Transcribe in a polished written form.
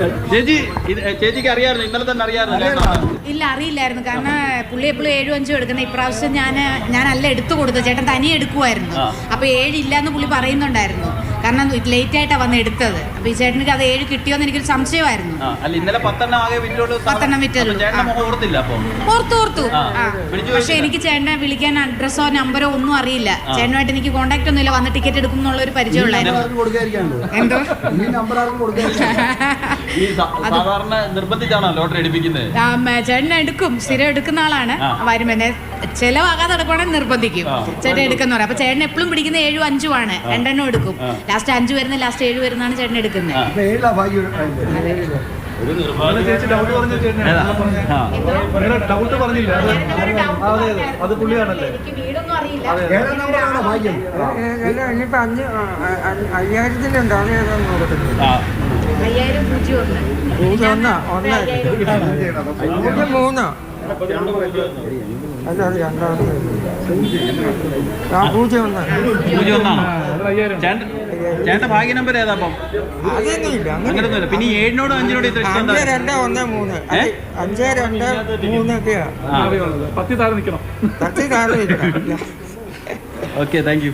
ചേച്ചി ചേച്ചിക്ക് അറിയാമായിരുന്നു ഇന്നലെ തന്നെ അറിയാമായിരുന്നു? ഇല്ല, അറിയില്ലായിരുന്നു. കാരണം പുള്ളി എപ്പോഴും 7-5 എടുക്കുന്നത്. ഇപ്രാവശ്യം ഞാനല്ല എടുത്തു കൊടുത്തത്, ചേട്ടൻ തനിയെ എടുക്കുമായിരുന്നു. അപ്പൊ 7 ഇല്ലാന്ന് പുള്ളി പറയുന്നുണ്ടായിരുന്നു. കാരണം ലേറ്റ് ആയിട്ടാണ് വന്ന് എടുത്തത്. അപ്പൊ ഈ ചേട്ടനിക്ക് അത് 7 കിട്ടിയോന്ന് എനിക്കൊരു സംശയമായിരുന്നു. ഇന്നലെ 10 വിറ്റുള്ളൂ. ഓർത്തു. പക്ഷെ എനിക്ക് ചേട്ടനെ വിളിക്കാൻ അഡ്രസ്സോ നമ്പറോ ഒന്നും അറിയില്ല. ചേട്ടനുമായിട്ട് എനിക്ക് കോൺടാക്ട് ഒന്നുമില്ല. വന്ന് ടിക്കറ്റ് എടുക്കും എന്നുള്ള ഒരു പരിചയമുള്ളായിരുന്നു. എന്തോ സാധാരണ നിർബന്ധിച്ചാണോ ലോട്ടറി എടുപ്പിക്കുന്നത്? ചേട്ടൻ എടുക്കും, സ്ഥിരം എടുക്കുന്ന ആളാണ്. വരുമ്പോ ചെലവാകാതെ എടുക്കുവാണെങ്കിൽ നിർബന്ധിക്കും. ചേട്ടൻ എടുക്കുന്ന പറയാം. അപ്പൊ ചേട്ടൻ എപ്പോഴും പിടിക്കുന്ന 7-5 ആണ്. 2 എടുക്കും. ലാസ്റ്റ് 5 വരുന്ന, ലാസ്റ്റ് 7 വരുന്നതാണ് ചേട്ടൻ എടുക്കുന്നത്. അത് പുള്ളിയാണല്ലേ? എനിക്ക് വീടൊന്നും അറിയില്ല. 5000-ലുണ്ട്. അത് ഏതാന്ന് നോക്കത്തില്ല. 5000 അല്ല, അത് രണ്ടാമത്. 0-1. ചേട്ടന്റെ ഭാഗ്യ നമ്പർ ഏതാ? അപ്പം അങ്ങനൊന്നുമില്ല. പിന്നെ 7-നോടും 5-നോടും ഇത്ര ഇഷ്ടം? 5-2-1-3. 5-2-3 ഒക്കെയാ. 10 താഴെ നിൽക്കണം. Okay, thank you.